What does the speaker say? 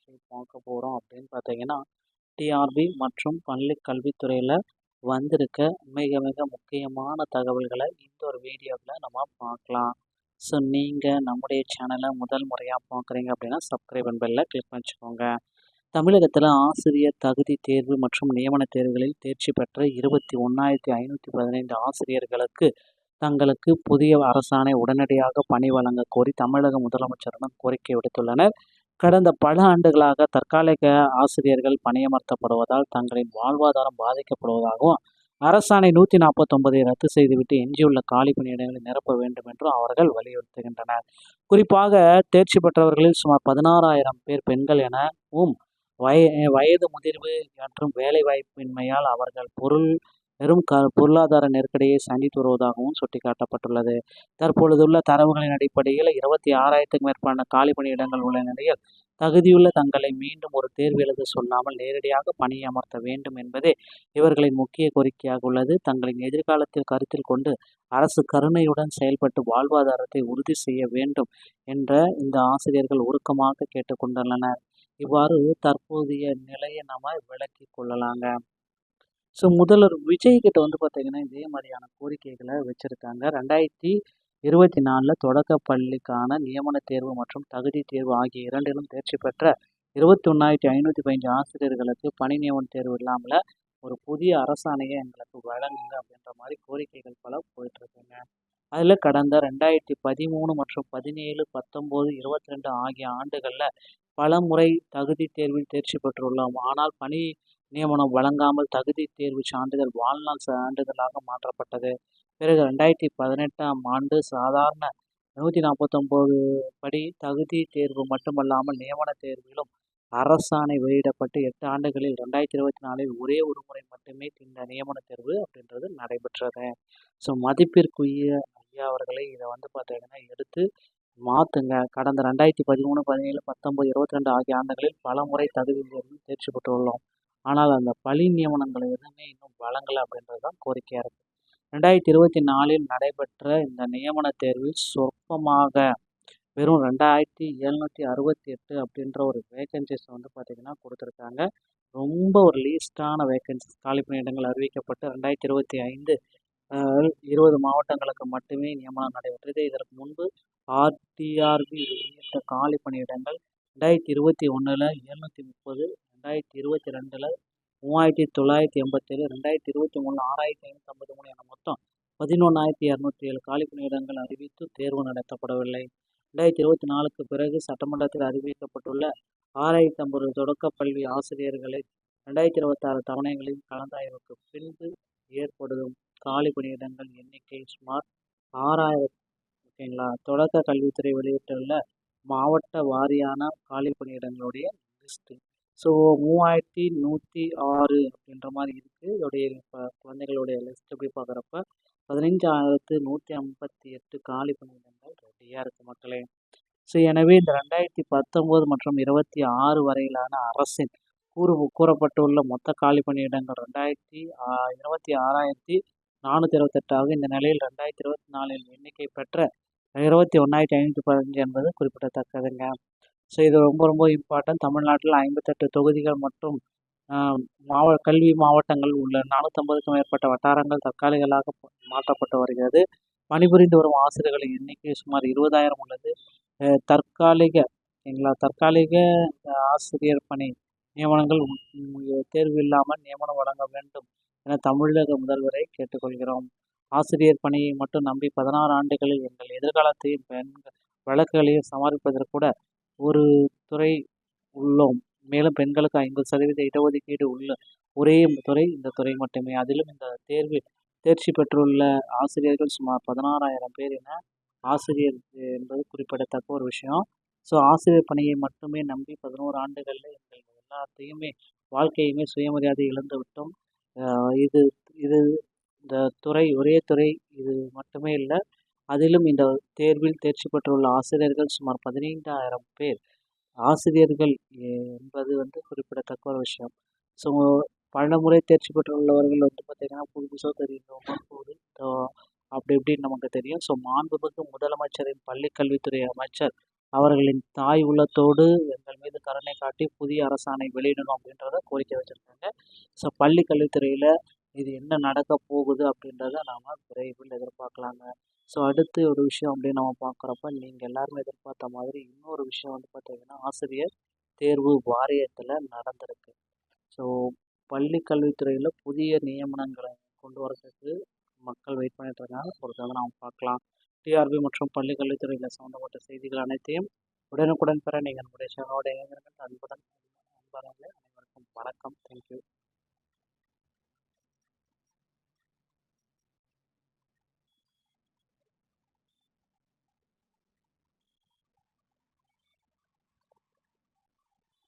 பற்றி பார்க்க போகிறோம் அப்படின்னு பார்த்தீங்கன்னா, டிஆர்பி மற்றும் பள்ளி கல்வித்துறையில் வந்திருக்க மிக மிக முக்கியமான தகவல்களை இந்த ஒரு வீடியோவில் நம்ம பார்க்கலாம். ஸோ நீங்கள் நம்முடைய சேனலை முதல் முறையாக பார்க்குறீங்க அப்படின்னா சப்ஸ்கிரைப் அண்ட் பெல்லை கிளிக் பண்ணிச்சுக்கோங்க. தமிழகத்தில் ஆசிரியர் தகுதி தேர்வு மற்றும் நியமன தேர்வுகளில் தேர்ச்சி பெற்ற 21,515 ஆசிரியர்களுக்கு தங்களுக்கு புதிய அரசாணை உடனடியாக பணி வழங்க கோரி தமிழக முதலமைச்சரிடம் கோரிக்கை விடுத்துள்ளனர். கடந்த பல ஆண்டுகளாக தற்காலிக ஆசிரியர்கள் பணியமர்த்தப்படுவதால் தங்களின் வாழ்வாதாரம் பாதிக்கப்படுவதாகவும் அரசாணை 149 ரத்து செய்துவிட்டு எஞ்சியுள்ள காலி பணியிடங்களை நிரப்ப வேண்டும் என்றும் அவர்கள் வலியுறுத்துகின்றனர். குறிப்பாக தேர்ச்சி பெற்றவர்களில் சுமார் 16,000 பேர் பெண்கள் எனவும் வயது முதிர்வு மற்றும் வேலைவாய்ப்பின்மையால் அவர்கள் பொருளாதார நெருக்கடியை சந்தித்து வருவதாகவும் சுட்டிக்காட்டப்பட்டுள்ளது. தற்பொழுதுள்ள தரவுகளின் அடிப்படையில் 26,000க்கும் மேற்பட்ட காலி பணியிடங்கள் உள்ள நிலையில் தகுதியுள்ள தங்களை மீண்டும் ஒரு தேர்வு எழுத சொல்லாமல் நேரடியாக பணியமர்த்த வேண்டும் என்பதே இவர்களின் முக்கிய கோரிக்கையாக உள்ளது. தங்களின் எதிர்காலத்தில் கருத்தில் கொண்டு அரசு கருணையுடன் செயல்பட்டு வாழ்வாதாரத்தை உறுதி செய்ய வேண்டும் என்ற இந்த ஆசிரியர்கள் உருக்கமாக கேட்டுக்கொண்டுள்ளனர். இவ்வாறு தற்போதைய நிலையை நம்ம விளக்கி கொள்ளலாங்க. ஸோ முதல்வர் விஜய் கிட்ட பார்த்திங்கன்னா இதே மாதிரியான கோரிக்கைகளை வச்சுருக்காங்க. 2024 தொடக்க பள்ளிக்கான நியமன தேர்வு மற்றும் தகுதி தேர்வு ஆகிய இரண்டிலும் தேர்ச்சி பெற்ற 21,515 ஆசிரியர்களுக்கு பணி நியமன தேர்வு இல்லாமல் ஒரு புதிய அரசாணையை எங்களுக்கு வழங்குங்க அப்படின்ற மாதிரி கோரிக்கைகள் பல போயிட்டுருக்குங்க. அதில் கடந்த 2013 மற்றும் 17, 19, 22 ஆகிய ஆண்டுகளில் பல முறை தகுதி தேர்வில் தேர்ச்சி பெற்றுள்ளோம். ஆனால் பணி நியமனம் வழங்காமல் தகுதி தேர்வு சான்றிதழ் வாழ்நாள் சான்றிதழாக மாற்றப்பட்டது. பிறகு 2018ஆம் ஆண்டு சாதாரண 149 படி தகுதி தேர்வு மட்டுமல்லாமல் நியமன தேர்விலும் அரசாணை வெளியிடப்பட்டு 8 ஆண்டுகளில் 2024 ஒரே ஒரு முறை மட்டுமே இந்த நியமன தேர்வு அப்படின்றது நடைபெற்றது. ஸோ மதிப்பிற்குரிய ஐயா அவர்களை இதை பார்த்தீங்கன்னா எடுத்து மாற்றுங்க. கடந்த 2013, 17, 19, 22 ஆகிய ஆண்டுகளில் பல முறை தகுதி தேர்வில் தேர்ச்சி பெற்றுள்ளோம். ஆனால் அந்த பணி நியமனங்களை எதுவுமே இன்னும் வழங்கலை அப்படின்றது தான் கோரிக்கையாக இருக்குது. 2024 நடைபெற்ற இந்த நியமன தேர்வில் சொற்பமாக வெறும் 2,768 அப்படின்ற ஒரு வேகன்சிஸ் பார்த்திங்கன்னா கொடுத்துருக்காங்க. ரொம்ப ஒரு லீஸ்டான வேகன்சிஸ் காலி பணியிடங்கள் அறிவிக்கப்பட்டு 2025 20 மாவட்டங்களுக்கு மட்டுமே நியமனம் நடைபெற்றது. இதற்கு முன்பு டிஆர்பி வெளியிட்ட காலி பணியிடங்கள் 2021 730, 2022 3,987, 2023 6,553 என மொத்தம் 11,207 காலி பணியிடங்கள் அறிவித்து தேர்வு நடத்தப்படவில்லை. 2024க்கு பிறகு சட்டமன்றத்தில் அறிவிக்கப்பட்டுள்ள 6,050 தொடக்கப்பள்ளி ஆசிரியர்களை 2026 தவணைகளின் கலந்தாய்வுக்கு பின்பு ஏற்படும் காலி பணியிடங்கள் எண்ணிக்கை சுமார் 6,000. ஓகேங்களா. தொடக்க கல்வித்துறை வெளியிட்டுள்ள மாவட்ட வாரியான காலி பணியிடங்களுடைய லிஸ்ட்டு. ஸோ 3,106 அப்படின்ற மாதிரி இருக்குது. இதோடைய குழந்தைகளுடைய லிஸ்ட் எப்படி பார்க்குறப்ப 15,158 காலி பணியிடங்கள் ரெடியாக இருக்குது மக்களே. ஸோ எனவே இந்த 2019 மற்றும் 26 வரையிலான அரசின் கூறப்பட்டுள்ள மொத்த காலி பணியிடங்கள் 26,428 இந்த நிலையில் 2024 எண்ணிக்கை பெற்ற 21,515 என்பது குறிப்பிடத்தக்கதுங்க. ஸோ இது ரொம்ப ரொம்ப இம்பார்ட்டன்ட். தமிழ்நாட்டில் 58 தொகுதிகள் மற்றும் கல்வி மாவட்டங்கள் உள்ள 450க்கும் மேற்பட்ட வட்டாரங்கள் தற்காலிகளாக மாற்றப்பட்டு வருகிறது. பணிபுரிந்து வரும் ஆசிரியர்களின் எண்ணிக்கை சுமார் 20,000 உள்ளது. தற்காலிக ஆசிரியர் பணி நியமனங்கள் தேர்வு இல்லாமல் நியமனம் வழங்க வேண்டும் என தமிழக முதல்வரை கேட்டுக்கொள்கிறோம். ஆசிரியர் பணியை மட்டும் நம்பி 16 ஆண்டுகளில் எங்கள் எதிர்காலத்தையும் வழக்குகளையும் சமாளிப்பதற்கு கூட ஒரு துறை உள்ளோம். மேலும் பெண்களுக்கு 50% இடஒதுக்கீடு உள்ள ஒரே துறை இந்த துறை மட்டுமே. அதிலும் இந்த தேர்வில் தேர்ச்சி பெற்றுள்ள ஆசிரியர்கள் சுமார் 16,000 பேர் என ஆசிரியர் என்பது குறிப்பிடத்தக்க ஒரு விஷயம். ஸோ ஆசிரியர் பணியை மட்டுமே நம்பி 11 ஆண்டுகளில் எங்கள் எல்லாத்தையுமே வாழ்க்கையுமே சுயமரியாதை இழந்து விட்டோம். இது இந்த துறை ஒரே துறை இது மட்டுமே இல்லை. அதிலும் இந்த தேர்வில் தேர்ச்சி பெற்றுள்ள ஆசிரியர்கள் சுமார் 15,000 பேர் ஆசிரியர்கள் என்பது குறிப்பிடத்தக்க ஒரு விஷயம். ஸோ பல முறை தேர்ச்சி பெற்றுள்ளவர்கள் பார்த்திங்கன்னா புதுசாக தெரியும் அப்படி இப்படின்னு நமக்கு தெரியும். ஸோ மாண்புமிகு முதலமைச்சரின் பள்ளிக்கல்வித்துறை அமைச்சர் அவர்களின் தாய் உள்ளத்தோடு எங்கள் மீது கருணை காட்டி புதிய அரசாணை வெளியிடணும் அப்படின்றத கோரிக்கை வச்சுருக்காங்க. ஸோ பள்ளி கல்வித்துறையில் இது என்ன நடக்க போகுது அப்படின்றத நாம் விரைவில் எதிர்பார்க்கலாங்க. ஸோ அடுத்து ஒரு விஷயம் அப்படின்னு நம்ம பார்க்குறப்ப நீங்கள் எல்லாருமே எதிர்பார்த்த மாதிரி இன்னொரு விஷயம் வந்து பார்த்திங்கன்னா ஆசிரியர் தேர்வு வாரியத்தில் நடந்திருக்கு. ஸோ பள்ளி கல்வித்துறையில் புதிய நியமனங்களை கொண்டு வரதுக்கு மக்கள் வெயிட் பண்ணிட்டு இருக்காங்க. பொறுத்தவரை நாம் பார்க்கலாம். டிஆர்பி மற்றும் பள்ளி கல்வித்துறையில் சம்மந்தப்பட்ட செய்திகள் அனைத்தையும் உடனுக்குடன் பெற நீங்கள் நம்முடைய சேனலோட இணைந்திருங்கள். அன்புடன் நண்பர்களே, அனைவருக்கும் வணக்கம். தேங்க்யூ.